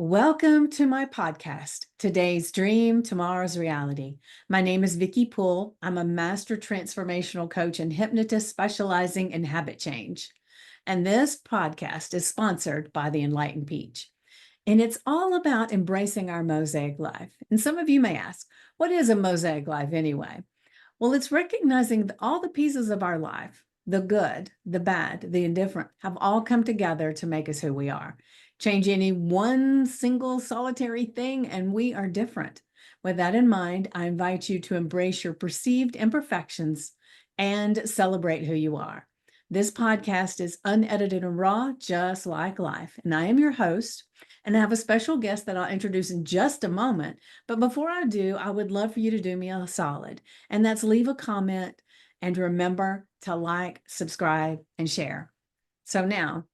Welcome to my podcast, Today's Dream, Tomorrow's Reality. My name is Vicki Poole. I'm a master transformational coach and hypnotist specializing in habit change. And this podcast is sponsored by the Enlightened Peach. And it's all about embracing our mosaic life. And some of you may ask, what is a mosaic life anyway? Well, it's recognizing that all the pieces of our life, the good, the bad, the indifferent, have all come together to make us who we are. Change any one single solitary thing, and we are different. With that in mind, I invite you to embrace your perceived imperfections and celebrate who you are. This podcast is unedited and raw, just like life. And I am your host, and I have a special guest that I'll introduce in just a moment. But before I do, I would love for you to do me a solid, and that's leave a comment and remember to like, subscribe, and share. So now,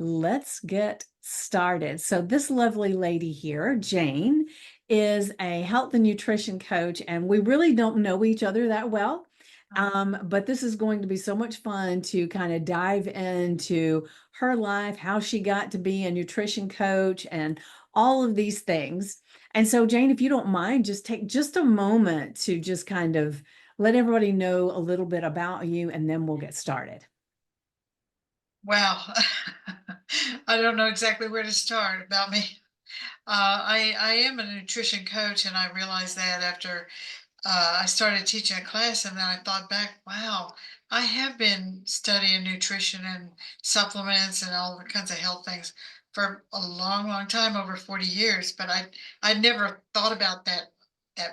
let's get started. So this lovely lady here, Jane, is a health and nutrition coach, and we really don't know each other that well. But this is going to be so much fun to kind of dive into her life, how she got to be a nutrition coach, and all of these things. And so, Jane, if you don't mind, just take just a moment to just kind of let everybody know a little bit about you, and then we'll get started. Wow. I don't know exactly where to start about me. I am a nutrition coach, and I realized that after I started teaching a class, and then I thought back, wow, I have been studying nutrition and supplements and all kinds of health things for a long, long time, over 40 years. But I never thought about that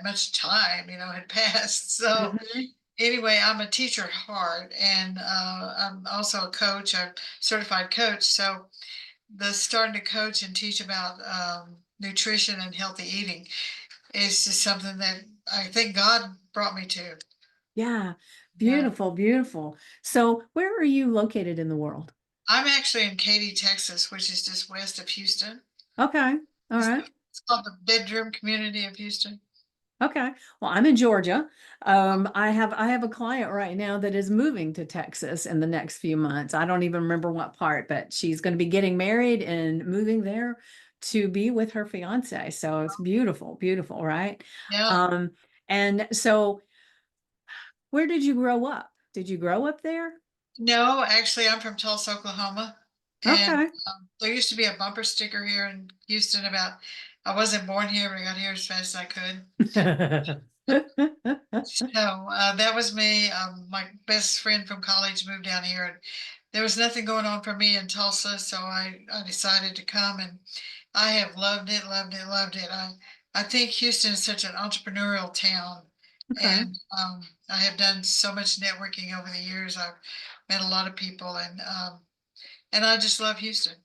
much time, had passed. So Mhm. anyway, I'm a teacher at heart, and I'm also a coach, a certified coach. So the starting to coach and teach about nutrition and healthy eating is just something that I think God brought me to. Yeah, Yeah. beautiful, beautiful. So, where are you located in the world? I'm actually in Katy, Texas, which is just west of Houston. Okay, all It's, right. it's called the bedroom community of Houston. Okay. Well, I'm in Georgia. I have a client right now that is moving to Texas in the next few months. I don't even remember what part, but she's going to be getting married and moving there to be with her fiance. So it's beautiful, beautiful, right? Yeah. Um, and so where did you grow up? Did you grow up there? No, actually, I'm from Tulsa, Oklahoma. And Okay. there used to be a bumper sticker here in Houston about I wasn't born here, but I got here as fast as I could. So that was me. My best friend from college moved down here, and there was nothing going on for me in Tulsa, so I decided to come, and I have loved it, loved it, loved it. I think Houston is such an entrepreneurial town, Okay. and I have done so much networking over the years. I've met a lot of people, and I just love Houston.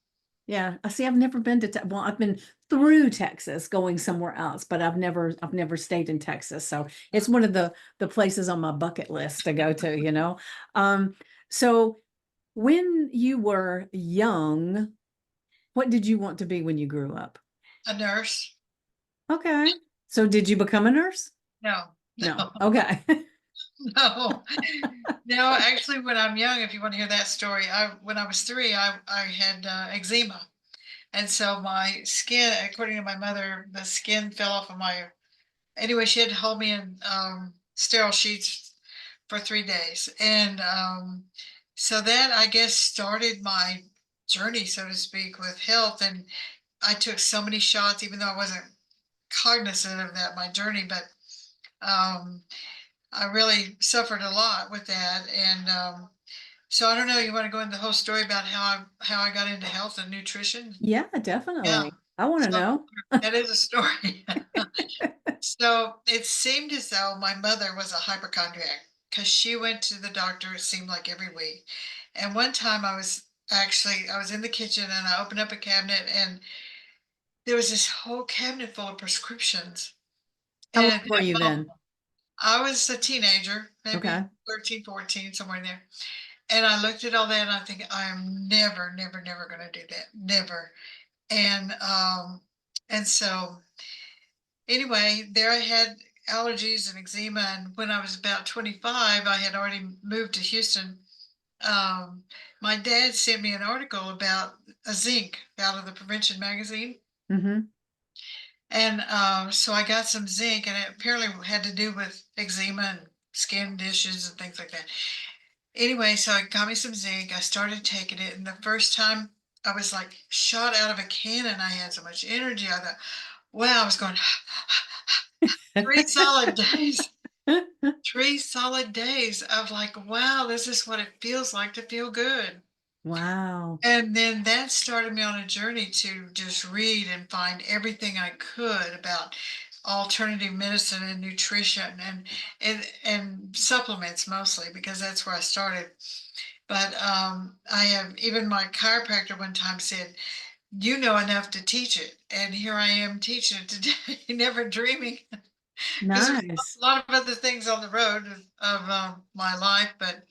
Yeah, I see. I've never been to well, I've been through Texas going somewhere else, but I've never stayed in Texas. So it's one of the places on my bucket list to go to. Um, so when you were young, what did you want to be when you grew up? A nurse? Okay. So did you become a nurse? No, No. no, Okay. no. No, actually, when I'm young, if you want to hear that story, when I was 3, I had eczema, and so my skin, according to my mother, the skin fell off of my. Anyway, she had to hold me in sterile sheets for 3 days, and so that I guess started my journey, so to speak, with health. And I took so many shots, even though I wasn't cognizant of that my journey, but um, I really suffered a lot with that. And so I don't know. You want to go into the whole story about how I got into health and nutrition? Yeah, Yeah. definitely. I want to So know. that is a story. So it seemed as though my mother was a hypochondriac because she went to the doctor, it seemed like every week. And one time I was in the kitchen, and I opened up a cabinet, and there was this whole cabinet full of prescriptions. How old And were you then? I was a teenager, maybe Okay. 13, 14, somewhere in there. And I looked at all that, and I think I am never, never, never going to do that. Never. And so anyway, there I had allergies and eczema. And when I was about 25, I had already moved to Houston. My dad sent me an article about a zinc out of the Prevention magazine. Mm-hmm. And so I got some zinc, and it apparently had to do with eczema and skin dishes and things like that. Anyway, so I got me some zinc. I started taking it, and the first time I was like shot out of a cannon. I had so much energy. I thought, wow, I was going 3 solid days. 3 solid days of like, wow, this is what it feels like to feel good. Wow. And then that started me on a journey to just read and find everything I could about alternative medicine and nutrition and supplements mostly, because that's where I started. But I have, even my chiropractor one time said, "You know enough to teach it," and here I am teaching it today, never dreaming, because there's Nice. a lot of other things on the road of my life, but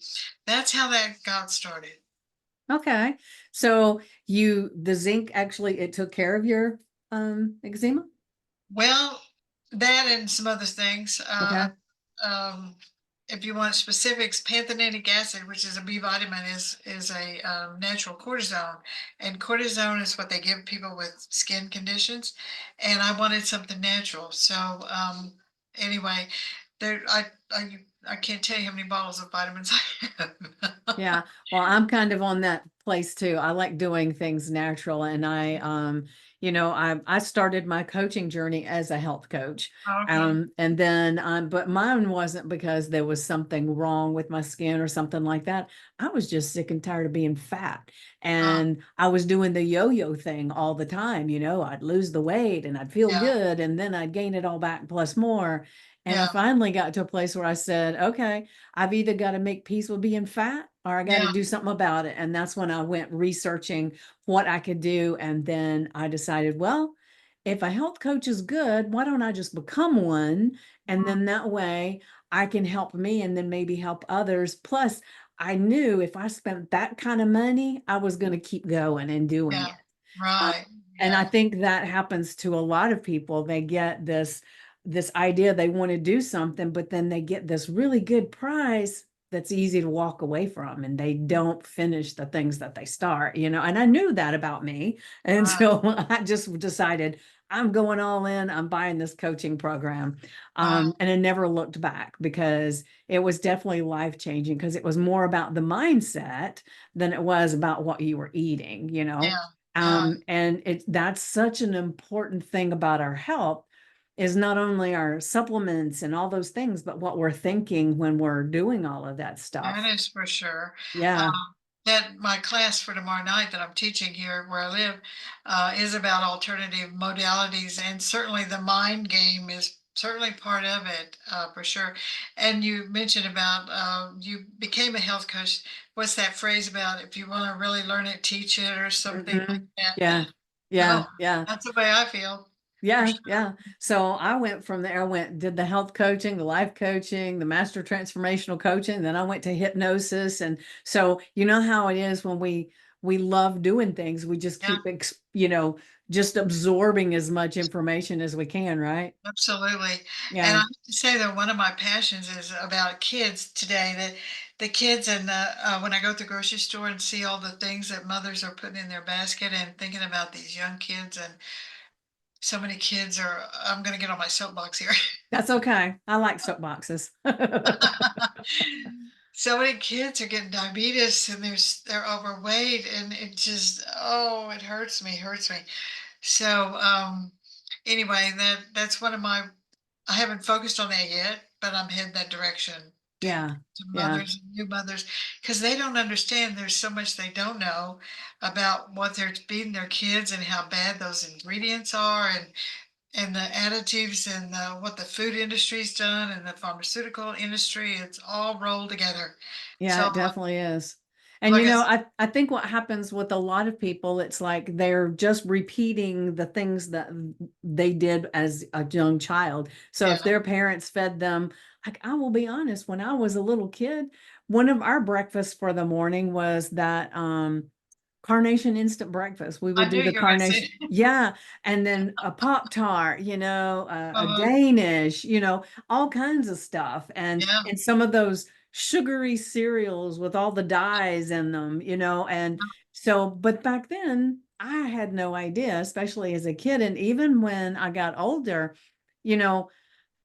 that's how that got started. Okay. So the zinc actually, it took care of your eczema? Well, that and some other things. Okay. Um, if you want specifics, pantothenic acid, which is a B vitamin, is a natural cortisone, and cortisone is what they give people with skin conditions. And I wanted something natural, so anyway, there I can't tell you how many bottles of vitamins I have. Yeah. Well, I'm kind of on that place too. I like doing things natural, and I started my coaching journey as a health coach. Okay. And then but mine wasn't because there was something wrong with my skin or something like that. I was just sick and tired of being fat. Uh, And I was doing the yo-yo thing all the time. I'd lose the weight and I'd feel yeah, good, and then I'd gain it all back plus more. And I yeah, finally got to a place where I said, okay, I've either got to make peace with being fat or I got to yeah, do something about it. And that's when I went researching what I could do. And then I decided, well, if a health coach is good, why don't I just become one? And mm, then that way I can help me and then maybe help others. Plus, I knew if I spent that kind of money, I was going to keep going and doing yeah, it. Uh, right, and I yeah, think that happens to a lot of people. They get this idea they want to do something, but then they get this really good price that's easy to walk away from, and they don't finish the things that they start. And I knew that about me. And right, so I just decided I'm going all in. I'm buying this coaching program. wow, And I never looked back because it was definitely life changing, because it was more about the mindset than it was about what you were eating. yeah, yeah. And that's such an important thing about our health, is not only our supplements and all those things, but what we're thinking when we're doing all of that That stuff. is for sure. Yeah. That my class for tomorrow night that I'm teaching here where I live is about alternative modalities, and certainly the mind game is certainly part of it for sure. And you mentioned about you became a health coach. What's that phrase about? If you want to really learn it, teach it, or something like Mhm. that. Yeah. Yeah. Oh, Yeah. that's the way I feel for Yeah, sure. yeah. So I went from there, did the health coaching, the life coaching, the master transformational coaching, then I went to hypnosis. And so you know how it is when we love doing things, we just Yeah. keep just absorbing as much information as we can, right? Absolutely. And I Yeah. have to say that one of my passions is about kids today. That the kids, and when I go to the grocery store and see all the things that mothers are putting in their basket, and thinking about these young kids, and so many kids are, I'm going to get on my soapbox here. That's okay. I like soapboxes. So many kids are getting diabetes, and they're overweight, and it just, oh, it hurts me. So anyway, that's one of my, I haven't focused on that yet, but I'm heading that direction Yeah. to Yeah. mothers and new mothers, because they don't understand. There's so much they don't know about what they're feeding their kids and how bad those ingredients are, and the additives, and what the food industry's done, and the pharmaceutical industry. It's all rolled together. Yeah, So it definitely is. And like I said, I think what happens with a lot of people, it's like they're just repeating the things that they did as a young child. So if yeah, their parents fed them, like I will be honest, when I was a little kid, one of our breakfasts for the morning was that carnation instant breakfast. We would I do knew the you were going to say, carnation, yeah, and then a Pop Tart, a uh, Danish, all kinds of stuff, and yeah, some of those sugary cereals with all the dyes in them, and So, but back then I had no idea, especially as a kid. And even when I got older, you know,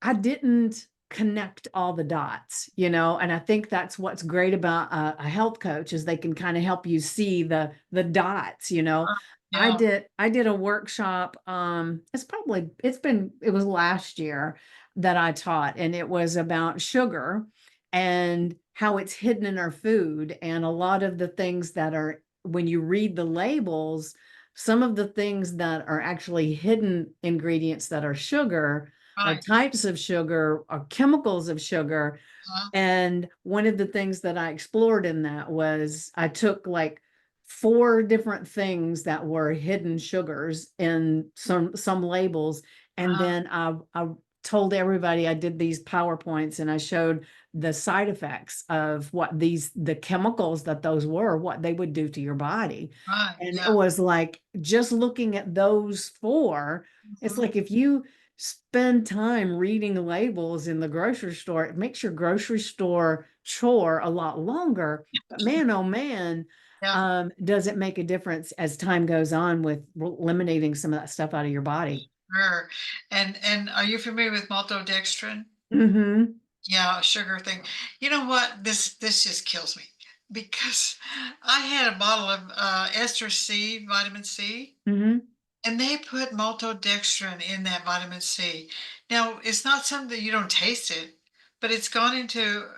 I didn't connect all the dots, and I think that's what's great about a health coach is they can kind of help you see the dots. Yeah. I did a workshop. It was last year that I taught, and it was about sugar and how it's hidden in our food, and a lot of the things that are, when you read the labels, some of the things that are actually hidden ingredients that are sugar or Right. types of sugar or chemicals of sugar. Uh-huh. And one of the things that I explored in that was I took like four different things that were hidden sugars in some labels. And Uh-huh. then I told everybody, I did these PowerPoints and I showed the side effects of what the chemicals that those were, what they would do to your body. Right. And it Yeah. was like just looking at those four, it's Mhm. like if you spend time reading labels in the grocery store, it makes your grocery store chore a lot longer. But man, oh man, Yeah. does it make a difference as time goes on with eliminating some of that stuff out of your body? Sure. And are you familiar with maltodextrin? Mm-hmm. Yeah, sugar thing. You know what? This just kills me because I had a bottle of ester C, vitamin C, Mm-hmm. and they put maltodextrin in that vitamin C. Now, it's not something that you don't taste it, but it's gone into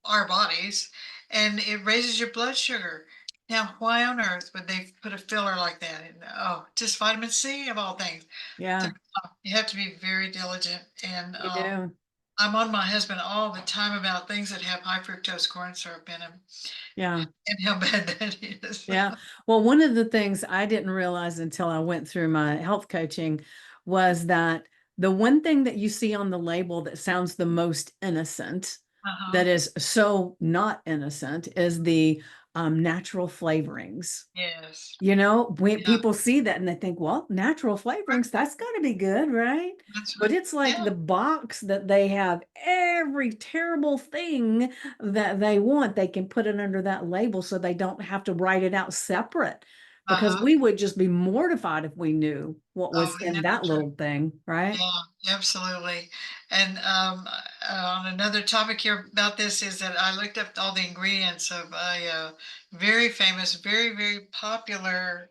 our bodies and it raises your blood sugar. Now, why on earth would they put a filler like that in? Oh, just vitamin C of all things. So, Yeah, you have to be very diligent. And you do. I'm on my husband all the time about things that have high fructose corn syrup in them Yeah. and how bad that is. Yeah. Well, one of the things I didn't realize until I went through my health coaching was that the one thing that you see on the label that sounds the most innocent, Uh-huh. that is so not innocent, is the natural flavorings. Yes. When Yeah. people see that and they think, well, natural Right. flavorings, that's got to be good, right? That's But right. it's like Yeah. the box that they have every terrible thing that they want, they can put it under that label so they don't have to write it out separate. Because Uh-huh. we would just be mortified if we knew what Oh, was in yeah, that sure. little thing, right? Yeah, absolutely. And on another topic here about this is that I looked up all the ingredients of a very famous, very, very popular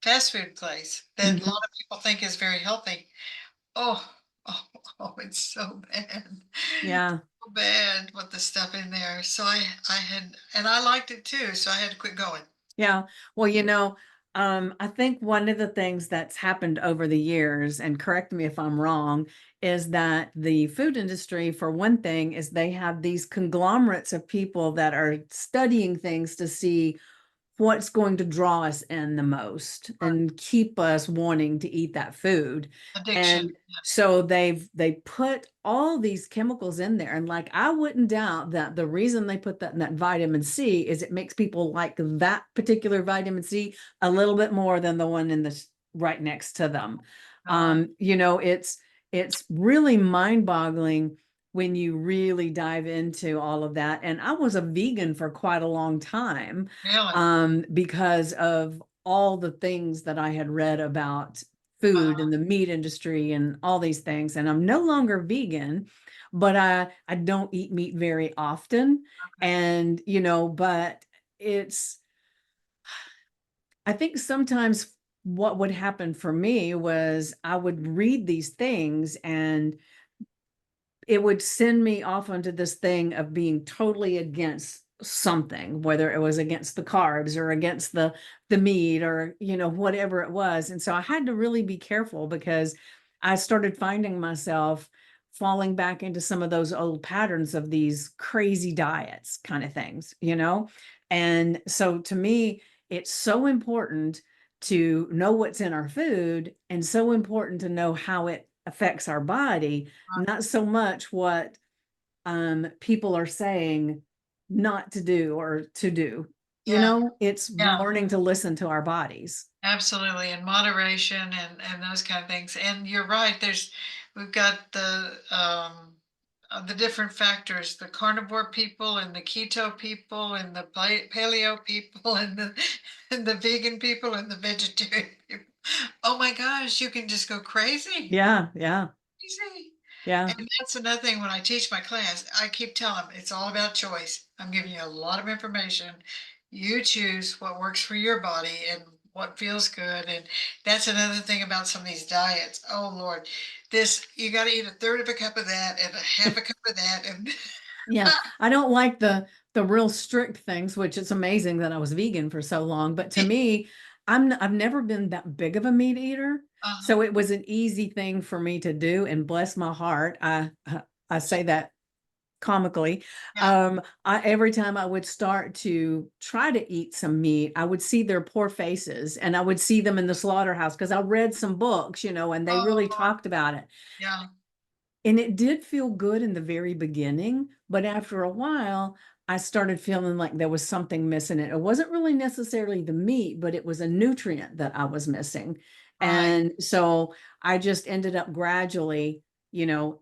fast food place that a Mhm. lot of people think is very healthy. Oh, oh, oh, it's so bad. Yeah. So bad what the stuff in there. So I had, and I liked it too, so I had to quit going. Yeah. Well, I think one of the things that's happened over the years, and correct me if I'm wrong, is that the food industry, for one thing, is they have these conglomerates of people that are studying things to see what's going to draw us in the most Right. and keep us wanting to eat that food. Addiction. And so they put all these chemicals in there. And like I wouldn't doubt that the reason they put that in that vitamin C is it makes people like that particular vitamin C a little bit more than the one in the right next to them. Uh, It's really mind-boggling when you really dive into all of that. And I was a vegan for quite a long time, really. because of all the things that I had read about food Uh, and the meat industry and all these things. And I'm no longer vegan, but I don't eat meat very often. okay. And, but it's, I think sometimes what would happen for me was I would read these things and it would send me off onto this thing of being totally against something, whether it was against the carbs or against the meat or whatever it was. And so I had to really be careful because I started finding myself falling back into some of those old patterns of these crazy diets kind of things. And so to me, it's so important to know what's in our food and so important to know how it affects our body, not so much what people are saying not to do or to do. Yeah. It's Yeah. learning to listen to our bodies. Absolutely, in moderation and those kind of things. And you're right. We've got the the different factors, the carnivore people and the keto people and the paleo people and the and the vegan people and the vegetarian people. Oh my gosh, you can just go crazy. Yeah, yeah, Crazy. yeah, And that's another thing when I teach my class, I keep telling them it's all about choice. I'm giving you a lot of information. You choose what works for your body and what feels good. And that's another thing about some of these diets. Oh Lord, this you got to eat a third of a cup of that and a half a cup of that. And yeah. I don't like the real strict things, which it's amazing that I was vegan for so long. But to me, I've never been that big of a meat eater, uh, so it was an easy thing for me to do. And bless my heart, I say that comically. yeah. Every time I would start to try to eat some meat, I would see their poor faces, and I would see them in the slaughterhouse because I read some books, and they really Oh, talked about it. yeah. And it did feel good in the very beginning, but after a while, I started feeling like there was something missing. It wasn't really necessarily the meat, but it was a nutrient that I was missing. Right. And so I just ended up gradually,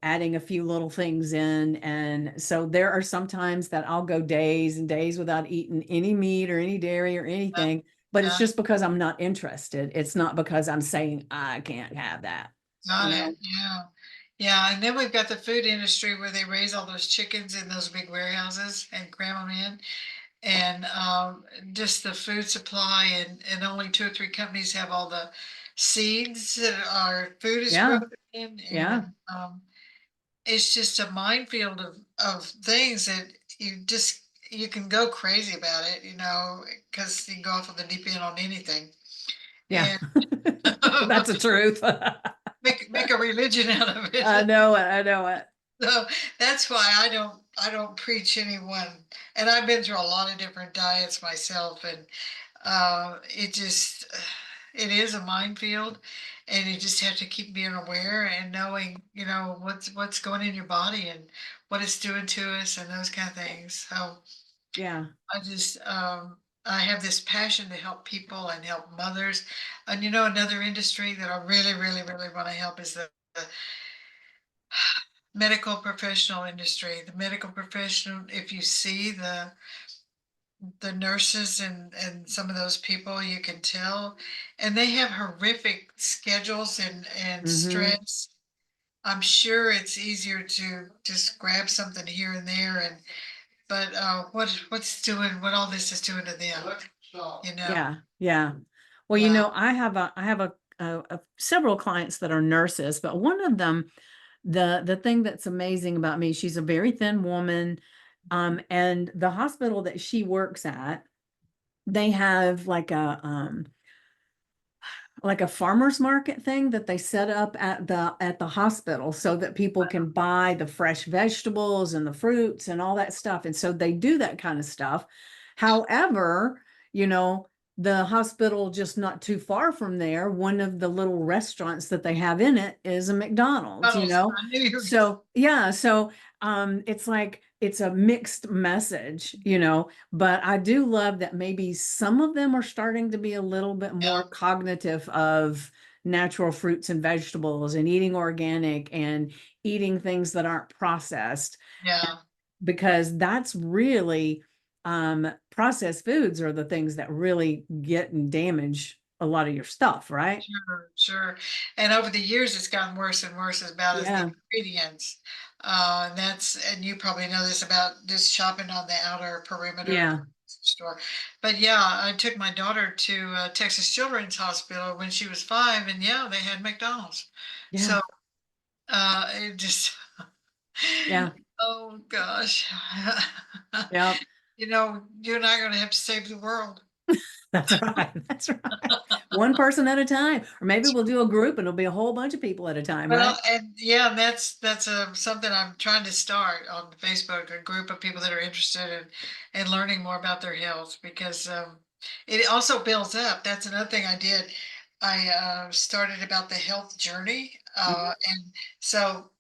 adding a few little things in. And so there are some times that I'll go days and days without eating any meat or any dairy or Yeah. anything, but it's Yeah. just because I'm not interested. It's not because I'm saying I can't have that, you Got it. know? Yeah. Yeah. And then we've got the food industry where they raise all those chickens in those big warehouses and cram them in. And just the food supply, and only two or three companies have all the seeds that our food is grown Yeah. in. Yeah. And it's just a minefield of things that you can go crazy about it, because you can go off of the deep end on anything. Yeah. And That's the truth. make a religion out of I it. know it. I know it. So that's why I don't preach anyone. And I've been through a lot of different diets myself, and it is a minefield, and you just have to keep being aware and knowing, what's going in your body and what it's doing to us and those kind of things. So Yeah. I just I have this passion to help people and help mothers. And another industry that I really, really, really want to help is the medical professional industry. The medical professional, if you see the nurses and some of those people, you can tell, and they have horrific schedules and Hmm. stress. I'm sure it's easier to just grab something here and there, but what all this is doing to them, you know? Yeah. Yeah. Well, Yeah, I have several clients that are nurses, but one of them, the thing that's amazing about me, she's a very thin woman. And the hospital that she works at, they have like a farmer's market thing that they set up at the hospital so that people can buy the fresh vegetables and the fruits and all that stuff. And so they do that kind of stuff. However, you know, the hospital just not too far from there, one of the little restaurants that they have in it is a McDonald's, you puddles. know. I knew you were gonna. So yeah, so it's like it's a mixed message, but I do love that maybe some of them are starting to be a little bit more Yeah, cognitive of natural fruits and vegetables and eating organic and eating things that aren't processed, yeah. because that's really processed foods are the things that really get and damage a lot of your stuff, right? Sure, sure. And over the years, it's gotten worse and worse about as the Yeah. ingredients. And you probably know this about just shopping on the outer perimeter of the Yeah. store. But yeah, I took my daughter to Texas Children's Hospital when she was 5, and yeah, they had McDonald's. Yeah. So it just, Yeah. oh gosh. Yeah. You're not going to have to save the world. That's right. That's right. One person at a time. Or maybe we'll do a group and it'll be a whole bunch of people at a time, right? Well, and yeah, that's something I'm trying to start on Facebook, a group of people that are interested in learning more about their health, because it also builds up. That's another thing I did. I started about the health journey, Mhm. and so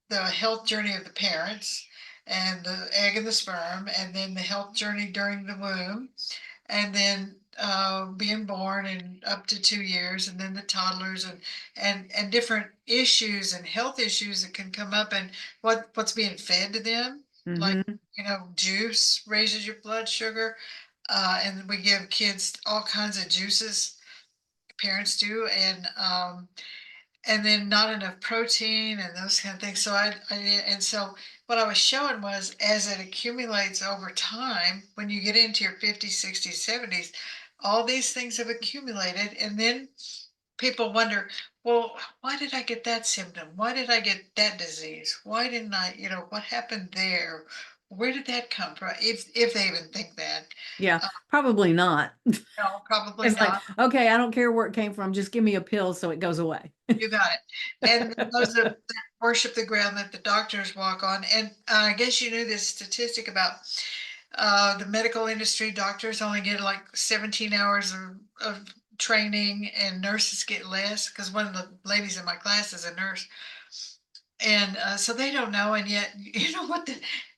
the health journey of the parents, and the egg and the sperm, and then the health journey during the womb, and then being born and up to 2 years, and then the toddlers and different issues and health issues that can come up, and what's being fed to them. Like, Mm-hmm. juice raises your blood sugar, and we give kids all kinds of juices, parents do, and then not enough protein and those kind of things. So and so what I was showing was, as it accumulates over time, when you get into your 50s, 60s, 70s, all these things have accumulated. And then people wonder, well, why did I get that symptom? Why did I get that disease? Why didn't I, what happened there? Where did that come from? If they even think that. Yeah, probably not. No, probably It's like, not. okay, I don't care where it came from. Just give me a pill so it goes away. You got it. And then those that worship the ground that the doctors walk on. And I guess you knew this statistic about the medical industry. Doctors only get like 17 hours of training, and nurses get less, because one of the ladies in my class is a nurse. And so they don't know. And yet, you know what?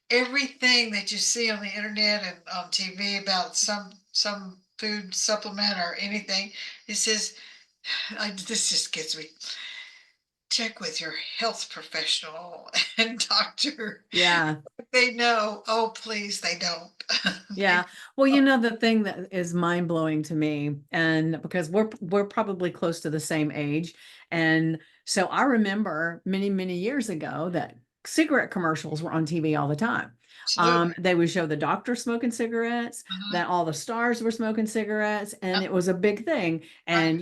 Everything that you see on the internet and on TV about some food supplement or anything, it says, this just gets me, check with your health professional and doctor. Yeah. They know. Oh, please, they don't. Yeah. Well, the thing that is mind blowing to me, and because we're probably close to the same age. And so I remember many, many years ago that cigarette commercials were on TV all the time. Absolutely. They would show the doctor smoking cigarettes, Mhm. that all the stars were smoking cigarettes, and Yep, it was a big thing. right, And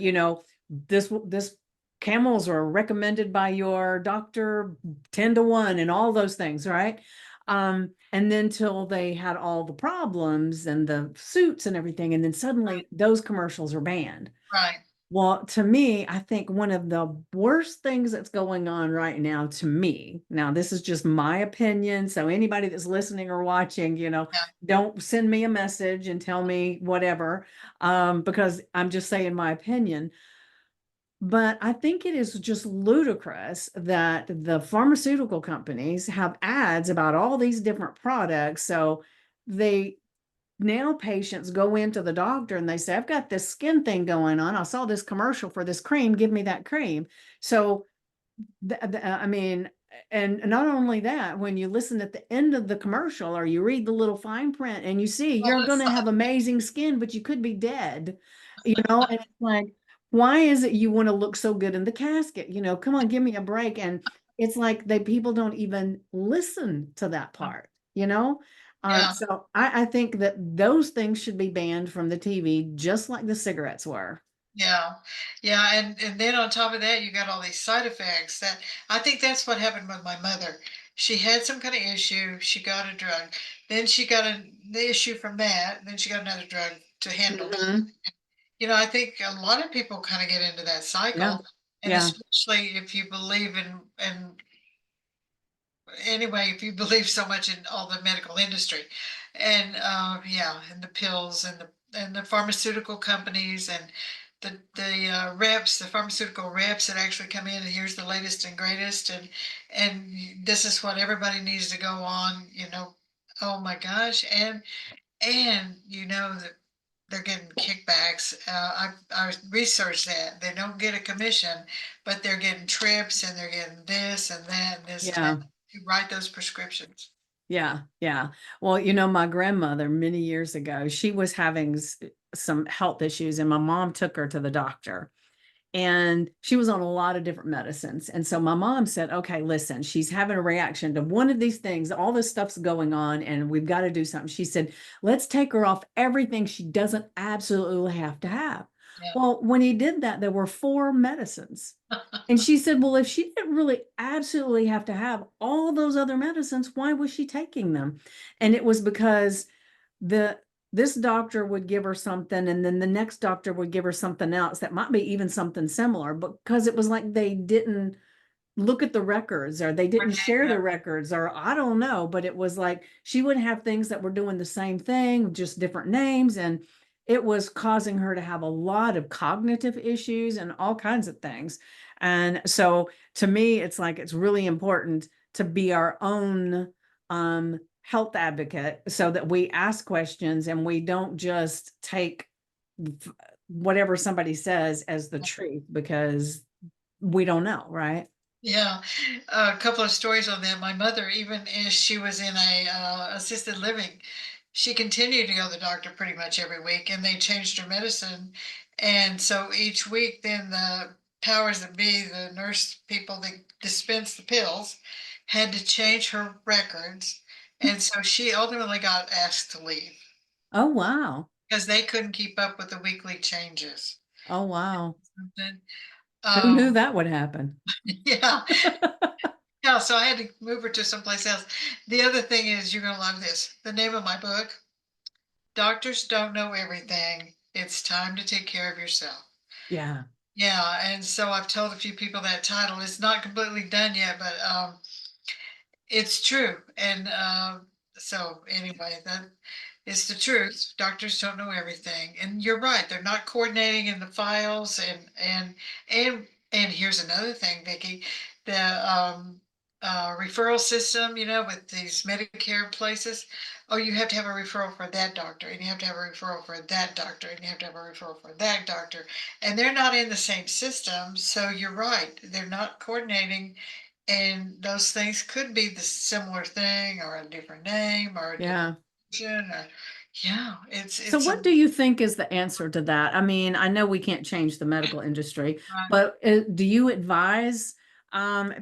this camels are recommended by your doctor 10 to 1 and all those things, right? And then till they had all the problems and the suits and everything, and then right, suddenly those commercials are banned. right. Well, to me, I think one of the worst things that's going on right now, to me, now this is just my opinion. So anybody that's listening or watching, Yeah, don't send me a message and tell me whatever, because I'm just saying my opinion. But I think it is just ludicrous that the pharmaceutical companies have ads about all these different products. So they now patients go into the doctor and they say, I've got this skin thing going on. I saw this commercial for this cream. Give me that cream. So, I mean, and not only that, when you listen at the end of the commercial or you read the little fine print and you see all you're this going to have amazing skin, but you could be dead, and it's like, why is it you want to look so good in the casket? Come on, give me a break. And it's like people don't even listen to that stuff. part, you know? Yeah, So I think that those things should be banned from the TV, just like the cigarettes were. yeah, yeah. And then on top of that, you got all these side effects. That I think that's what happened with my mother. She had some kind of issue. She got a drug. Then she got the issue from that. Then she got another drug to handle that. Mhm. I think a lot of people kind of get into that Yeah. cycle, and Yeah. especially if you believe in anyway, if you believe so much in all the medical industry, and yeah, and the pills and the pharmaceutical companies and the reps, the pharmaceutical reps that actually come in, and here's the latest and greatest, and this is what everybody needs to go on. Oh my gosh, and that they're getting kickbacks. I researched that they don't get a commission, but they're getting trips, and they're getting this and that and this and that Yeah. to write those prescriptions. Yeah, yeah. Well, my grandmother many years ago, she was having some health issues, and my mom took her to the doctor. And she was on a lot of different medicines. And so my mom said, okay, listen, she's having a reaction to one of these things. All this stuff's going on, and we've got to do something. She said, let's take her off everything she doesn't absolutely have to have. Yeah, Well, when he did that, there were 4 medicines. And she said, well, if she didn't really absolutely have to have all those other medicines, why was she taking them? And it was because the this doctor would give her something, and then the next doctor would give her something else that might be even something similar, because it was like they didn't look at the records, or they didn't share the records, or I don't know, but it was like she would have things that were doing the same thing, just different names, and it was causing her to have a lot of cognitive issues and all kinds of things. And so to me, it's like it's really important to be our own health advocate, so that we ask questions and we don't just take whatever somebody says as the truth because we don't know, right? Yeah, a couple of stories on that. My mother, even as she was in a assisted living, she continued to go to the doctor pretty much every week, and they changed her medicine. And so each week, then the powers that be, the nurse people that dispense the pills, had to change her records, and so she ultimately got asked to leave Oh, wow. because they couldn't keep up with the weekly changes. Oh, wow. Something. Who knew Um, that would happen? yeah, yeah, so I had to move her to someplace else. The other thing is, you're gonna love this. The name of my book, Doctors Don't Know Everything. It's time to take care of yourself. Yeah. Yeah, and so I've told a few people that title. It's not completely done yet, but it's true. And so anyway, that is the truth. Doctors don't know everything. And you're right, they're not coordinating in the files and and here's another thing, Vicki, the referral system, with these Medicare places. Oh, you have to have a referral for that doctor, and you have to have a referral for that doctor, and you have to have a referral for that doctor. And they're not in the same system. So you're right, they're not coordinating, and those things could be the similar thing or a different name or a different Yeah. function or yeah, it's So it's a what do you think is the answer to that? I mean, I know we can't change the medical industry, uh, but do you advise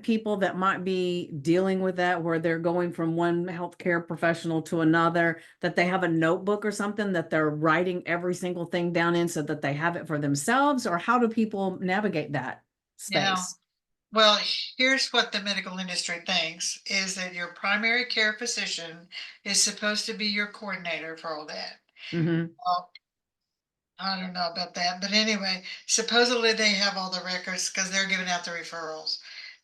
people that might be dealing with that where they're going from one healthcare professional to another, that they have a notebook or something that they're writing every single thing down in so that they have it for themselves? Or how do people navigate that yeah. space? Well, here's what the medical industry thinks is that your primary care physician is supposed to be your coordinator for all that. Hmm. Well, I don't know about that, but anyway, supposedly they have all the records because they're giving out the referrals.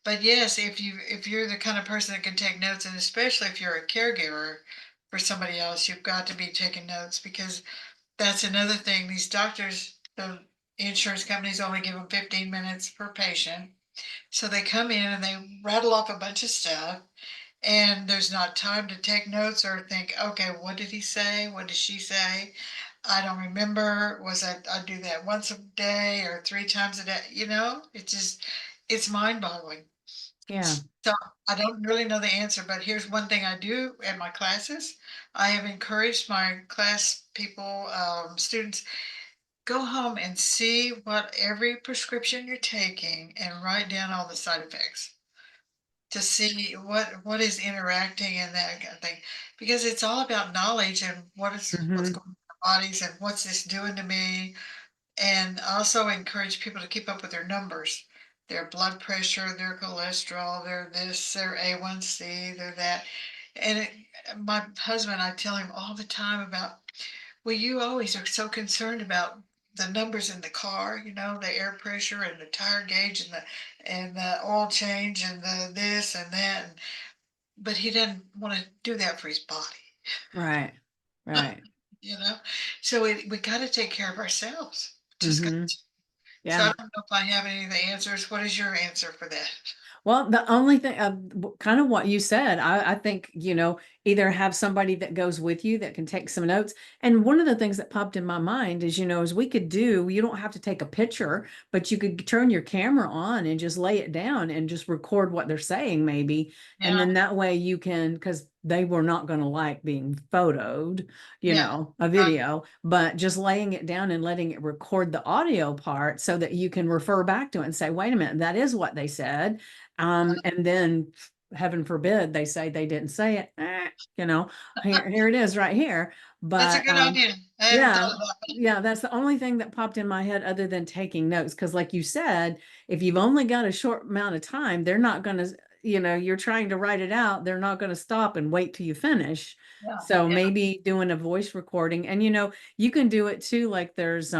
But yes, if you're the kind of person that can take notes, and especially if you're a caregiver for somebody else, you've got to be taking notes because that's another thing. These doctors, the insurance companies only give them 15 minutes per patient. So they come in and they rattle off a bunch of stuff, and there's not time to take notes or think, okay, what did he say? What did she say? I don't remember. I do that once a day or 3 times a day? It's mind boggling. Yeah. So I don't really know the answer, but here's one thing I do at my classes. I have encouraged my class people, students, go home and see what every prescription you're taking and write down all the side effects to see what is interacting and that kind of thing. Because it's all about knowledge and what's Hmm. going on in our bodies and what's this doing to me. And also encourage people to keep up with their numbers, their blood pressure, their cholesterol, their this, their A1C, their that. And my husband, I tell him all the time about, well, you always are so concerned about the numbers in the car, the air pressure and the tire gauge and the oil change and the this and that. But he doesn't want to do that for his body, Right. Right. you know. So we got to take care of ourselves. Just got Hmm. to. So I Yeah. don't know if I have any of the answers. What is your answer for that? Well, the only thing, kind of what you said, I think, either have somebody that goes with you that can take some notes. And one of the things that popped in my mind is, is we could you don't have to take a picture, but you could turn your camera on and just lay it down and just record what they're saying, maybe. And Yeah, then that way you can, because they were not going to like being photoed, yeah, a video, but just laying it down and letting it record the audio part so that you can refer back to it and say, wait a minute, that is what they said. And then heaven forbid they say they didn't say it, here it is right here. that's a But good idea. I hadn't thought yeah, of that. yeah, that's the only thing that popped in my head other than taking notes. Because like you said, if you've only got a short amount of time, they're not going to, you're trying to write it out, they're not going to stop and wait till you finish. Yeah, So yeah, maybe doing a voice recording, and you can do it too, like there's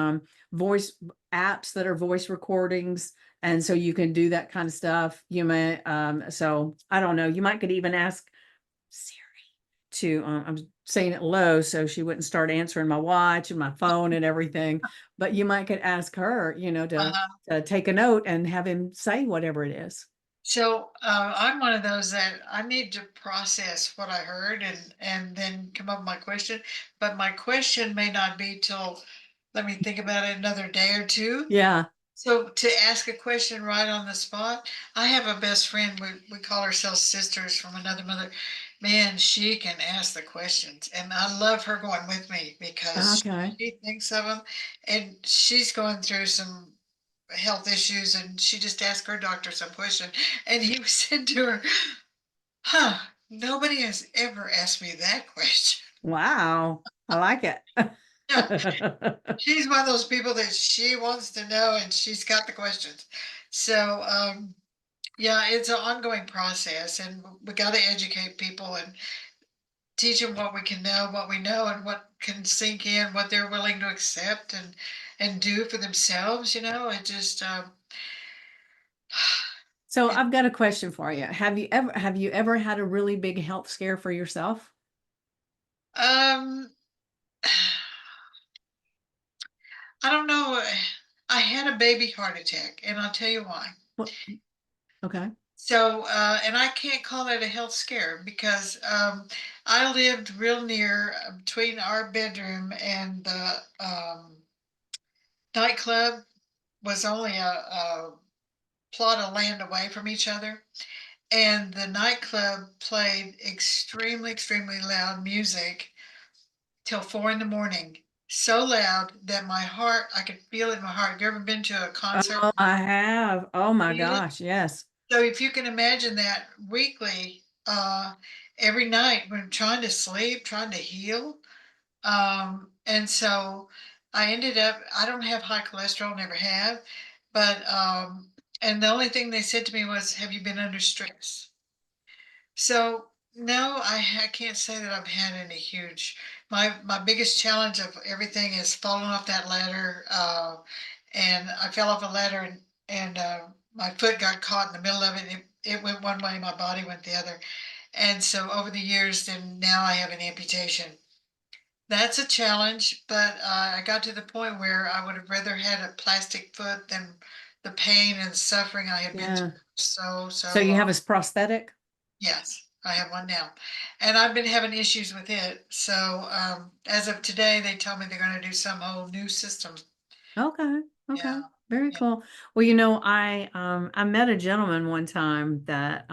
voice apps that are voice recordings, and so you can do that kind of stuff. You may so I don't know, you might could even ask Siri to I'm saying it low so she wouldn't start answering my watch and my phone and everything, but you might could ask her, uh-huh. to take a note and have him say whatever it is. So I'm one of those that I need to process what I heard and then come up with my question. But my question may not be till let me think about it another day or two. Yeah. So to ask a question right on the spot, I have a best friend. We call ourselves sisters from another mother. Man, she can ask the questions, and I love her going with me because Okay. she thinks of them, and she's going through some health issues, and she just asked her doctor some question, and he said to her, "Huh, nobody has ever asked me that question." Wow. I like it. Yeah, she's one of those people that she wants to know, and she's got the questions. So, yeah, it's an ongoing process, and we got to educate people and teach them what we can know, what we know, and what can sink in, what they're willing to accept and do for themselves. It just So it, I've got a question for you. Have you ever had a really big health scare for yourself? um I don't know. I had a baby heart attack, and I'll tell you why. What? Okay. So, and I can't call it a health scare because I lived real near between our bedroom and the nightclub was only a plot of land away from each other. And the nightclub played extremely, extremely loud music till 4 in the morning. So loud that my heart, I could feel it in my heart. Have you ever been to a concert? Oh, I have. Oh my Feel it? gosh, yes. So if you can imagine that weekly, every night when trying to sleep, trying to heal. And so I ended up, I don't have high cholesterol, never have, but, and the only thing they said to me was, have you been under stress? So no, I can't say that I've had any huge, my biggest challenge of everything is falling off that ladder. And I fell off a ladder and my foot got caught in the middle of it. It went one way, my body went the other. And so over the years, then now I have an amputation. That's a challenge, but I got to the point where I would have rather had a plastic foot than the pain and suffering I had been through Yeah. so, So so you have long. a prosthetic? Yes, I have one now, and I've been having issues with it. So as of today, they tell me they're going to do some whole new system. Okay. Okay. Yeah, Very yeah. cool. Well, I met a gentleman one time that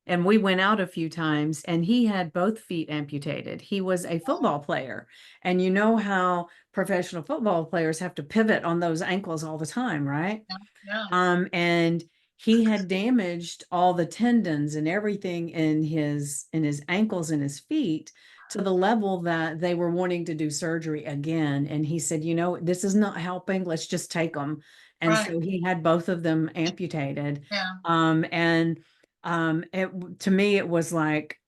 and we went out a few times and he had both feet amputated. He was a football player. And you know how professional football players have to pivot on those ankles all the time, right? Yeah, yeah, And he had damaged all the tendons and everything in his ankles and his feet to the level that they were wanting to do surgery again. And he said, this is not helping. Let's just take them. And right. so he had both of them amputated. Yeah, And to me, it was like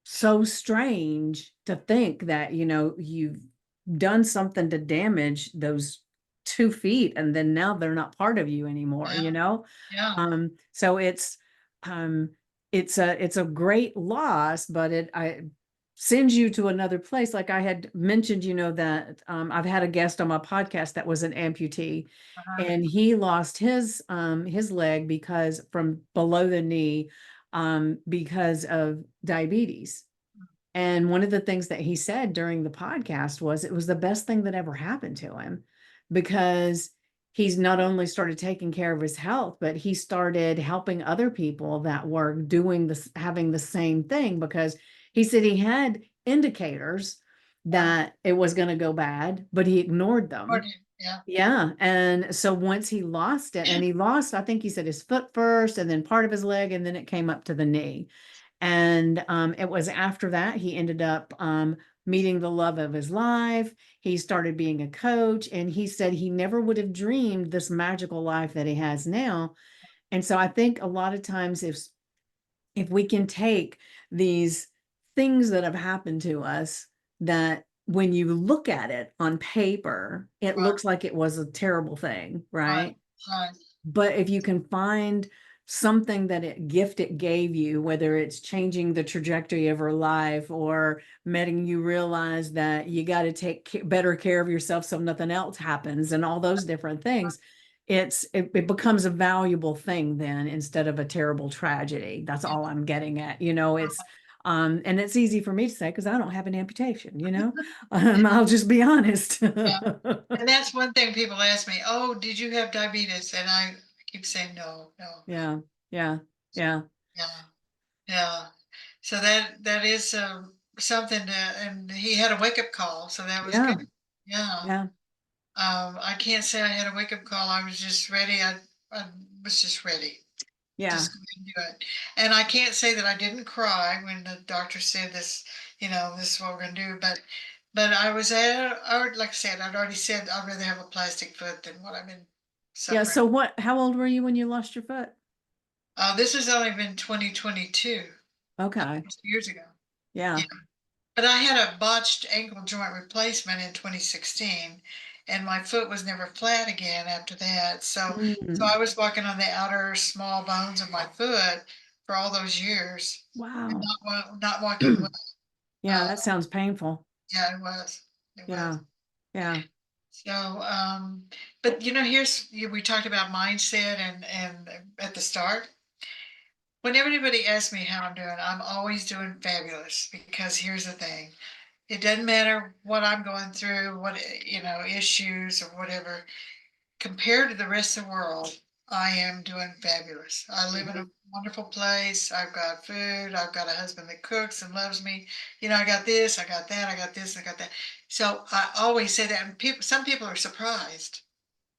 so strange to think that, you've done something to damage those 2 feet and then now they're not part of you anymore, yeah, yeah, so um it's a great loss, but I sends you to another place. Like I had mentioned, that I've had a guest on my podcast that was an amputee, uh-huh, and he lost his leg because from below the knee because of diabetes. And one of the things that he said during the podcast was it was the best thing that ever happened to him, because he's not only started taking care of his health, but he started helping other people that were doing this, having the same thing, because he said he had indicators yeah. that it was going to go bad, but he ignored Or them. yeah, Yeah. And so once he lost it, and he lost, I think he said his foot first and then part of his leg, and then it came up to the knee. And it was after that he ended up meeting the love of his life. He started being a coach, and he said he never would have dreamed this magical life that he has now. And so I think a lot of times if we can take these things that have happened to us, that when you look at it on paper, it right, looks like it was a terrible thing, right, right? right. But if you can find something that it gave you, whether it's changing the trajectory of her life or making you realize that you got to take better care of yourself so nothing else happens and all those different things, it becomes a valuable thing then instead of a terrible tragedy. That's all I'm getting at. It's And it's easy for me to say because I don't have an amputation, you know. I'll just be honest. Yeah. And that's one thing people ask me, oh, did you have diabetes? And I keep saying, no, no, no. Yeah, yeah, yeah, Yeah, yeah. So that is something to, and he had a wake up call, so that was yeah, good. Yeah. yeah, I can't say I had a wake up call. I was just ready. I was just ready. yeah, Just go ahead and do it. And I can't say that I didn't cry when the doctor said this, this is what we're gonna do. But I was like I said, I'd already said I'd rather have a plastic foot than what I've been yeah. suffering. So how old were you when you lost your foot? This has only been 2022, Okay. 2 years ago. Yeah. Yeah. But I had a botched ankle joint replacement in 2016, and my foot was never flat again after that. So Mm, I was walking on the outer small bones of my foot for all those years and wow. not walking well. Yeah, Uh, that sounds painful. yeah, it was. It was. Yeah, yeah, So, but we talked about mindset and at the start. Whenever anybody asks me how I'm doing, I'm always doing fabulous because here's the thing. It doesn't matter what I'm going through, what, issues or whatever. Compared to the rest of the world, I am doing fabulous. I live in a mhm, wonderful place. I've got food. I've got a husband that cooks and loves me. I got this, I got that, I got this, I got that. So I always say that, and some people are surprised,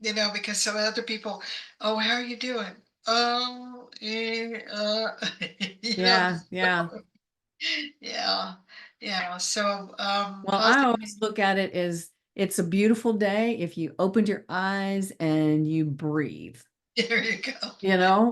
because some other people, oh, how are you doing? Oh, yeah, yeah. so, yeah, yeah. So, Well, I positive. always look at it as it's a beautiful day if you opened your eyes and you breathe. There you go.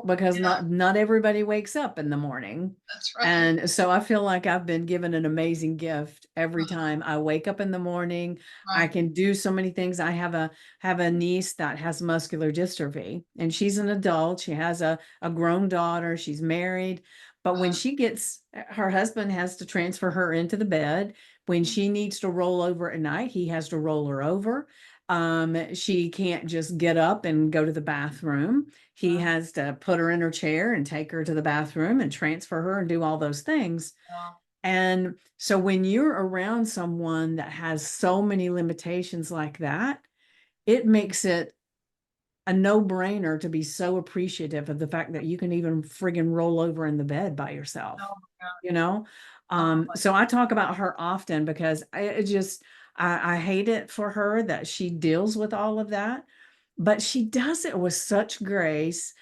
Because Yeah, not everybody wakes up in the morning. that's right. And so I feel like I've been given an amazing gift every Uh, time I wake up in the morning. I right. can do so many things. I have a niece that has muscular dystrophy, and she's an adult. She has a grown daughter. She's married. But when Uh, she gets her husband has to transfer her into the bed. When she needs to roll over at night, he has to roll her over. She can't just get up and go to the bathroom. He uh, has to put her in her chair and take her to the bathroom and transfer her and do all those things. uh, And so when you're around someone that has so many limitations like that, it makes it a no-brainer to be so appreciative of the fact that you can even friggin' roll over in the bed by yourself, oh my God. you know? Oh So I talk about her often because I hate it for her that she deals with all of that, but she does it with such grace.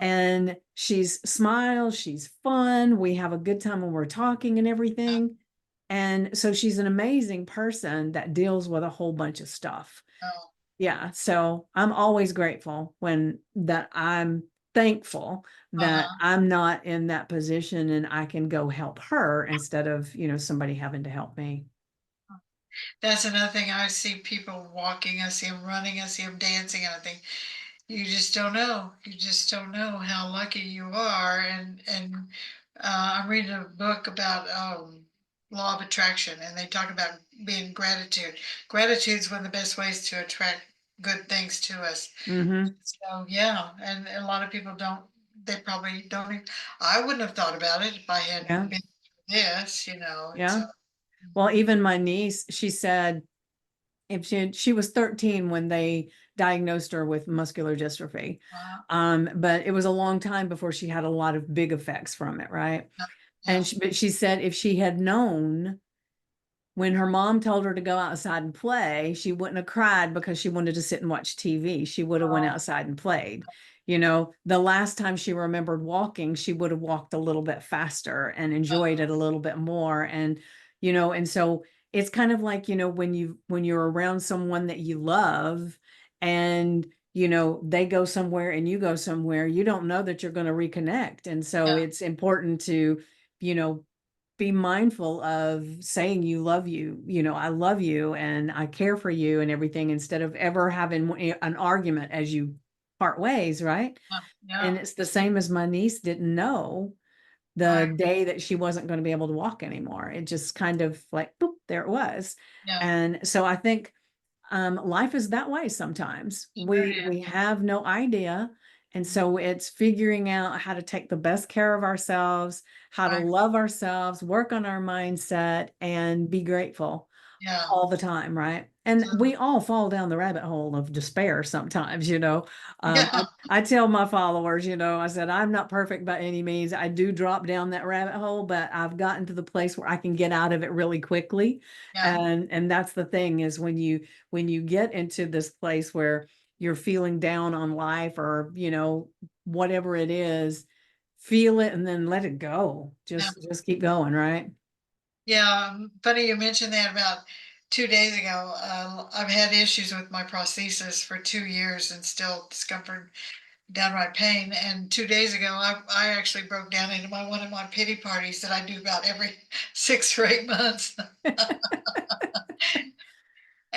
And she's smiles, she's fun. We have a good time when we're talking and my everything. And so she's an amazing person that deals with a whole bunch of stuff. God. Oh, Yeah, so I'm always grateful when that I'm thankful that uh-huh. I'm not in that position and I can go help her instead of, somebody having to help me. That's another thing. I see people walking, I see them running, I see them dancing, and I think you just don't know. You just don't know how lucky you are. And I'm reading a book about law of attraction, and they talk about being gratitude. Gratitude is one of the best ways to attract good things to us. Mm-hmm. So yeah, and a lot of people don't. They probably don't. I wouldn't have thought about it if I hadn't Yeah, been through this. And yeah. so. Well, even my niece, she said if she was 13 when they diagnosed her with muscular dystrophy. uh, But it was a long time before she had a lot of big effects from it, right? yeah, And yeah, but she said if she had known when her mom told her to go outside and play, she wouldn't have cried because she wanted to sit and watch TV. She would have went oh, outside and played. The last time she remembered walking, she would have walked a little bit faster and enjoyed it a little bit more. And so it's kind of like, when you're around someone that you love and they go somewhere and you go somewhere, you don't know that you're going to reconnect. And so yeah, it's important to, you know, be mindful of saying I love you and I care for you and everything instead of ever having an argument as you part ways, right? yeah, And yeah, it's the same as my niece didn't know right, the day that she wasn't going to be able to walk anymore. It just kind of like, boop, there it was. yeah, And so I think life is that way sometimes. sure We it is. we have no idea, And so it's figuring out how to take the best care of ourselves, how to Right. love ourselves, work on our mindset, and be grateful Yeah. all the time, right? And So, we all fall down the rabbit hole of despair sometimes, you know. yeah. I tell my followers, you know, I said, I'm not perfect by any means. I do drop down that rabbit hole, but I've gotten to the place where I can get out of it really quickly. Yeah. And that's the thing is when you get into this place where you're feeling down on life or, you know, whatever it is, feel it and then let it go. Yeah. Just keep going, right? Yeah. Funny you mentioned that about 2 days ago. I've had issues with my prosthesis for 2 years and still discomfort, downright pain. And 2 days ago, I actually broke down into one of my pity parties that I do about every 6 or 8 months.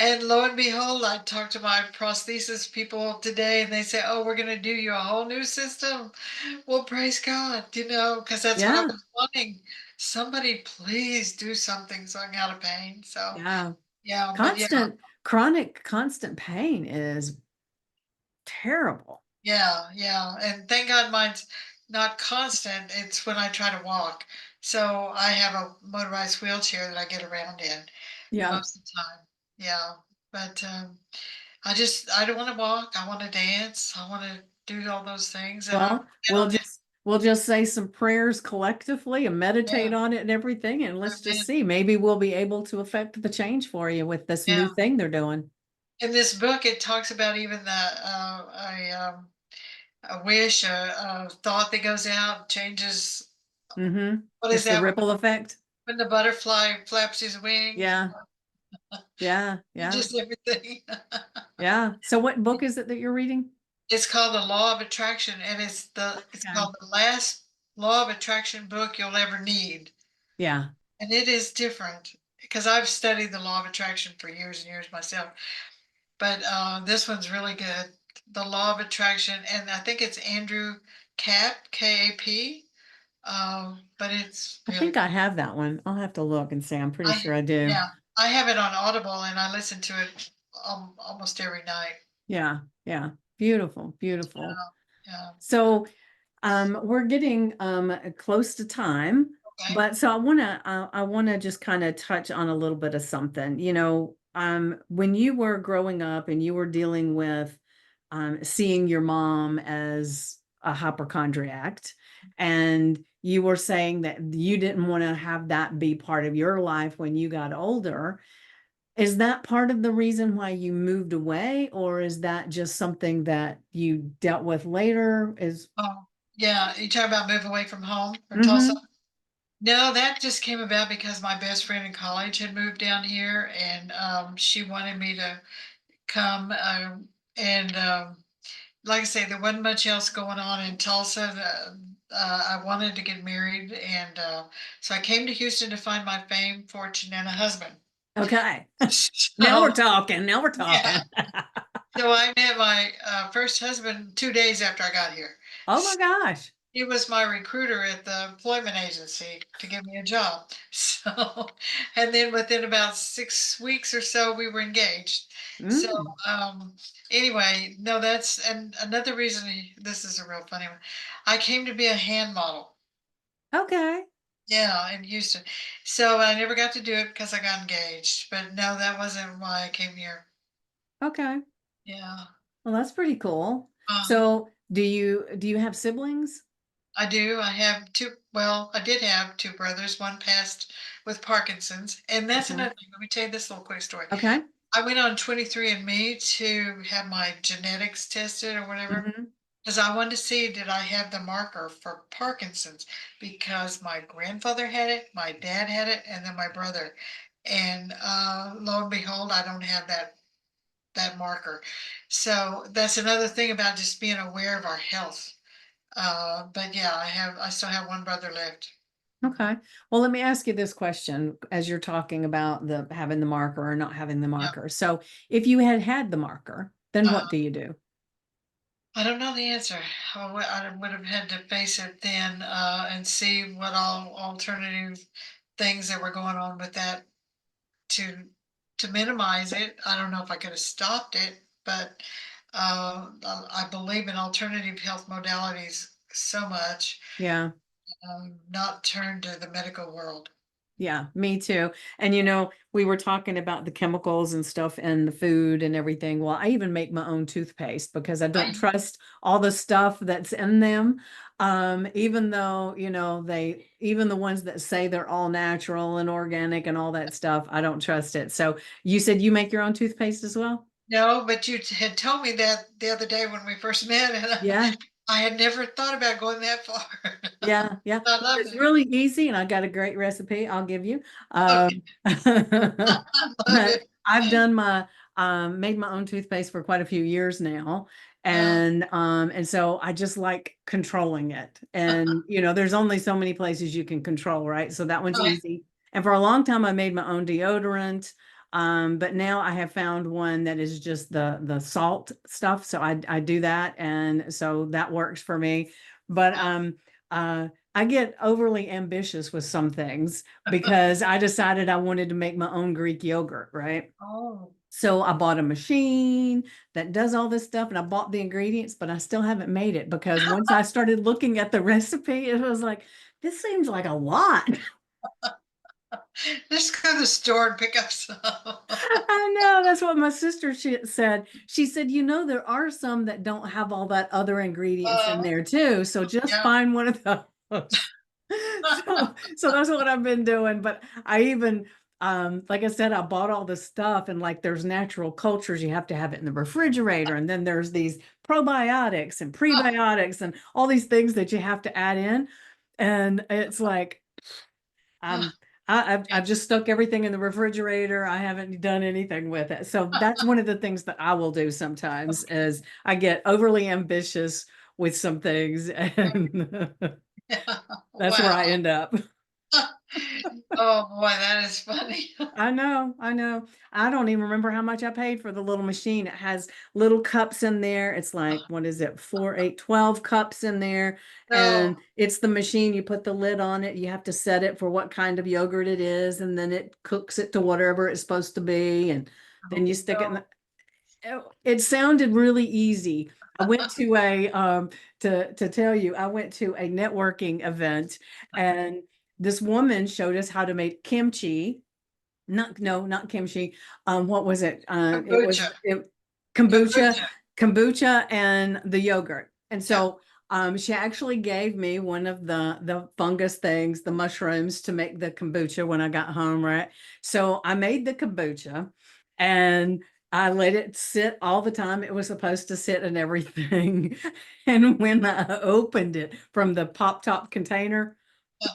And lo and behold, I talked to my prosthesis people today, and they say, "Oh, we're going to do you a whole new system." Well, praise God, because that's what I Yeah. was wanting. Somebody, please do something so I can get out of pain. So, Yeah. yeah, but yeah, Chronic constant pain is terrible. yeah. And thank God mine's not constant. It's when I try to walk. So I have a motorized wheelchair that I get around in Yeah. most of the time. Yeah. But I don't want to walk. I want to dance. I want to do all those things. And I'm Well, down there. we'll just say some prayers collectively and Yeah. meditate on it and everything, and let's just Amen. see. Maybe we'll be able to affect the change for you with this new Yeah. thing they're doing. In this book, it talks about even a wish, a thought that goes out changes. Mm-hmm. What is It's the that ripple effect. when the butterfly flaps his wings? Yeah. Yeah. Yeah. Just everything. Yeah. So what book is it that you're reading? It's called The Law of Attraction, and it's Okay. called the last law of attraction book you'll ever need. Yeah. And it is different because I've studied the law of attraction for years and years myself. But this one's really good. The Law of Attraction, and I think it's Andrew Kap, Kap. But it's I really think good. I have that one. I'll have to look and see. I'm pretty I sure I do. Yeah, I have it on Audible, and I listen to it almost every night. Yeah. Yeah. Beautiful. Beautiful. Yeah, yeah. So we're getting close to time, Okay. but so I want to just kind of touch on a little bit of something. You know, when you were growing up and you were dealing with seeing your mom as a hypochondriac, and you were saying that you didn't want to have that be part of your life when you got older. Is that part of the reason why you moved away, or is that just something that you dealt with later? Is Oh, yeah. You talk about move away from home from Tulsa. Mm-hmm. No, that just came about because my best friend in college had moved down here, and she wanted me to come. And Like I say, there wasn't much else going on in Tulsa. I wanted to get married, and so I came to Houston to find my fame, fortune, and a husband. Okay. Now we're So talking. Now we're yeah, talking. so I met my first husband 2 days after I got here. Oh my gosh. He was my recruiter at the employment agency to give me a job. So, and then within about 6 weeks or so, we were engaged. So, Mm. um, anyway, no, and another reason this is a real funny one. I came to be a hand model. Okay. Yeah, in Houston. So I never got to do it because I got engaged. But no, that wasn't why I came here. Okay. Yeah. Well, that's pretty cool. Um, So, do you have siblings? I do. I have well, I did have two brothers. One passed with Parkinson's. And that's Okay. another thing. Let me tell you this little quick story. Okay. I went on 23andMe to have my genetics tested or whatever Hmm. because I wanted to see did I have the marker for Parkinson's because my grandfather had it, my dad had it, and then my brother. And lo and behold, I don't have that marker. So that's another thing about just being aware of our health. But yeah, I still have one brother left. Okay. Well, let me ask you this question as you're talking about the having the marker or not having the Yeah. marker. So, if you had had the marker, then what do you do? I don't know the answer. I would have had to face it then and see what all alternative things that were going on with that to to minimize it. I don't know if I could have stopped it, but I believe in alternative health modalities so much, Yeah. not turn to the medical world. Yeah, me too. And we were talking about the chemicals and stuff and the food and everything. Well, I even make my own toothpaste because I don't I trust all the stuff that's in them. Even though, even the ones that say they're all natural and organic and all that stuff, I don't trust it. So you said you make your own toothpaste as well? No, but you had told me that the other day when we first met, and Yeah. I had never thought about going that far. Yeah, yeah. I Well, love it's it. really easy, and I got a great recipe I'll give you. Okay, I love But it. I've done made my own toothpaste for quite a few years now. Oh, And so I just like controlling it. And there's only so many places you can control, right? So that one's right. easy. And for a long time I made my own deodorant. But now I have found one that is just the salt stuff. So I do that, and so that works for me. But I get overly ambitious with some things because I decided I wanted to make my own Greek yogurt, right? Oh, So I bought a machine that does all this stuff, and I bought the ingredients, but I still haven't made it because once I started looking at the recipe, it was like, this seems like a lot. just go to the store and pick up some. I know, that's what my sister said. She said, there are some that don't have all that other ingredients in Uh, there too. So just yeah. find one of those. So that's what I've been doing. But I even, like I said, I bought all the stuff, and like there's natural cultures, you have to have it in the refrigerator. And then there's these probiotics and prebiotics and all these things that you have to add in. And it's like, um, I've just stuck everything in the refrigerator. I haven't done anything with it. So that's one of the things that I will do sometimes is I get overly ambitious with some things, and that's where I Wow. end up. Oh boy, that is funny. I know, I know. I don't even remember how much I paid for the little machine. It has little cups in there. It's like, what is it? 4, 8, 12 cups in there. And No. it's the machine. You put the lid on it. You have to set it for what kind of yogurt it is. And then it cooks it to whatever it's supposed to be. And then Oh, you stick it in no. the, it sounded really easy. I went to a to tell you, I went to a networking event, and this woman showed us how to make kimchi. Not no, not kimchi. What was it? It Kombucha. was kombucha, Kombucha. kombucha, and the yogurt. And Yeah. so she actually gave me one of the fungus things, the mushrooms, to make the kombucha when I got home, right? So I made the kombucha, and I let it sit all the time it was supposed to sit and everything. And when I opened it from the pop top container, Yeah.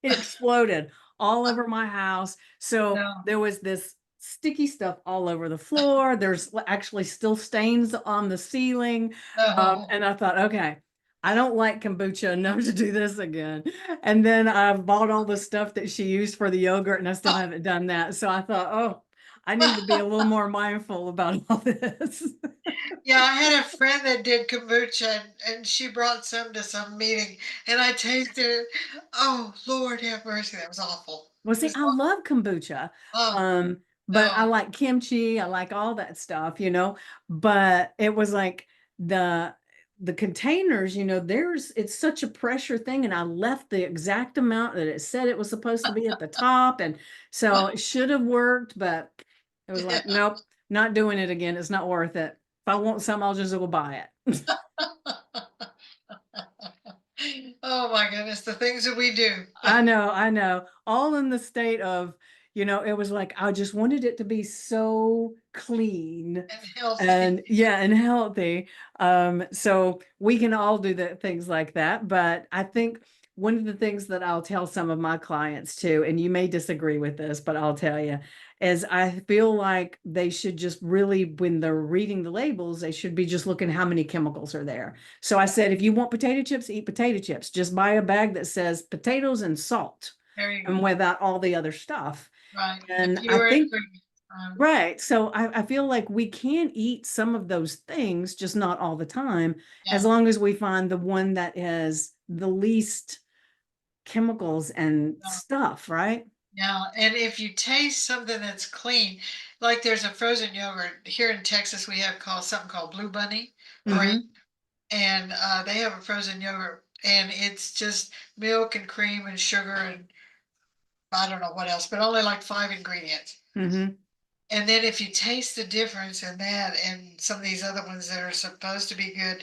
it exploded all over my house. So No. there was this sticky stuff all over the floor. There's actually still stains on the ceiling. No. And I thought, okay, I don't like kombucha enough to do this again. And then I bought all the stuff that she used for the yogurt, and I still haven't done that. So I thought, oh, I need to be a little more mindful about all this. Yeah, I had a friend that did kombucha, and she brought some to some meeting, and I tasted it. Oh, Lord have mercy, that was awful. Well, It see, was I love kombucha. oh, Um, but I no. like kimchi, I like all that stuff. But it was like the the containers, it's such a pressure thing, and I left the exact amount that it said it was supposed to be at the top. And so it should have worked, but it was Yeah. like, nope, not doing it again. It's not worth it. If I want some, I'll just go buy it. Oh my goodness, the things that we do. I know, I know. All in the state of, it was like I just wanted it to be so clean And healthy. and yeah, and healthy. So we can all do things like that. But I think one of the things that I'll tell some of my clients too, and you may disagree with this, but I'll tell you, is I feel like they should just really, when they're reading the labels, they should be just looking how many chemicals are there. So I said, if you want potato chips, eat potato chips. Just buy a bag that says potatoes and salt, There you and go. without all the other stuff. Right. The And I fewer think, ingredients. right. So I feel like we can eat some of those things, just not all the time, as Yeah. long as we find the one that has the least chemicals and Yeah. stuff, right? Yeah. And if you taste something that's clean, like there's a frozen yogurt here in Texas. We have something called Blue Bunny brand, Mm-hmm. and they have a frozen yogurt, and it's just milk and cream and sugar and I don't know what else, but only like 5 ingredients. Mm-hmm. And then if you taste the difference in that and some of these other ones that are supposed to be good,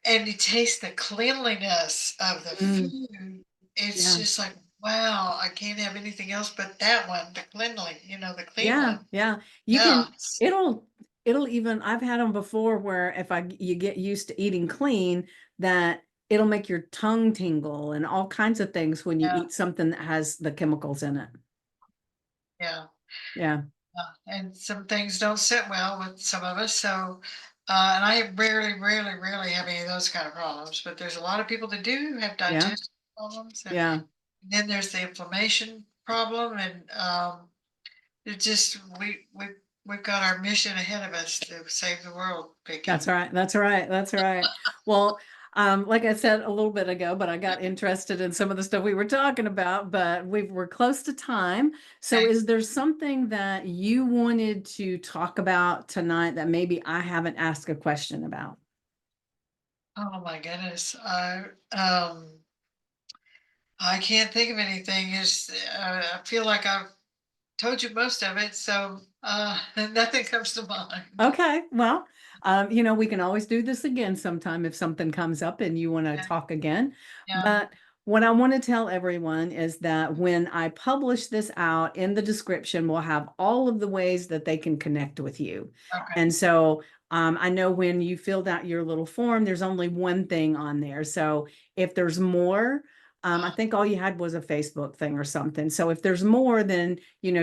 and you taste the cleanliness of the Mm, food, it's yeah. just like, wow, I can't have anything else but that one, the the clean Yeah. one. Yeah. You Yeah. can, it'll, it'll even, I've had them before where if you get used to eating clean, that it'll make your tongue tingle and all kinds of things when you Yeah. eat something that has the chemicals in it. Yeah. Yeah. And some things don't sit well with some of us. So, and I rarely have any of those kind of problems. But there's a lot of people that do have Yeah. digestive problems, and Yeah. then there's the inflammation problem, and it just we've got our mission ahead of us to save the world, That's Vicky. right. That's right. That's right. Well, like I said a little bit ago, but I got interested in some of the stuff we were talking about, but we're close to time. So Okay. is there something that you wanted to talk about tonight that maybe I haven't asked a question about? Oh my goodness. I can't think of anything. I feel like I've told you most of it, so nothing comes to mind. Okay, well, we can always do this again sometime if something comes up and you want to Yeah. talk again. Yeah. But what I want to tell everyone is that when I publish this out in the description, we'll have all of the ways that they can connect with you. Okay. And so I know when you filled out your little form, there's only one thing on there. So if there's more, I think all you had was a Facebook thing or something. So if there's more, then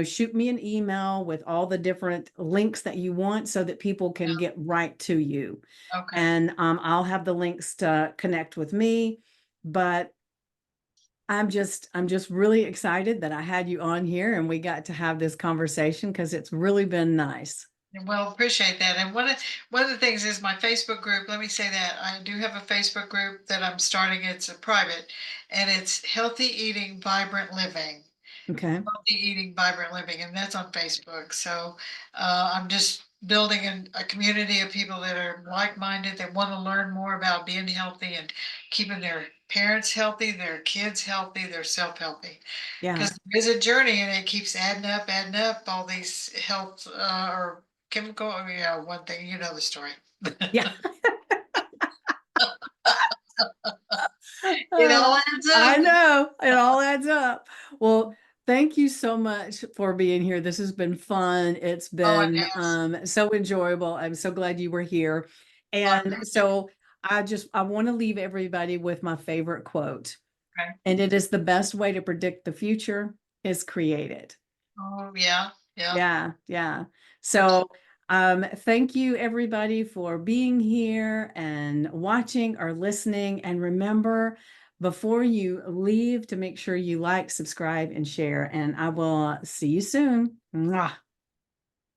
shoot me an email with all the different links that you want so that people can get right to you. Okay. And I'll have the links to connect with me. But I'm just really excited that I had you on here and we got to have this conversation because it's really been nice. Well, appreciate that. And one of the things is my Facebook group. Let me say that I do have a Facebook group that I'm starting. It's a private, and it's Healthy Eating, Vibrant Living. Okay. Healthy Eating, Vibrant Living, and that's on Facebook. So I'm just building a community of people that are like-minded, that want to learn more about being healthy and keeping their parents healthy, their kids healthy, their self healthy. Yeah. Because there's a journey and it keeps adding up, all these health or chemical, one thing, you know the story. Yeah. It all Uh, adds I up. know it all adds up. Well, thank you so much for being here. This has been fun. It's Oh, it been has. so enjoyable. I'm so glad you were here. Well, I And appreciate it. so I want to leave everybody with my favorite quote. Okay. And it is the best way to predict the future is create it. Oh, yeah. Yeah. Yeah, yeah. Absolutely. So, thank you everybody for being here and watching or listening. And remember, before you leave, to make sure you like, subscribe, and share. And I will see you soon. Mwah.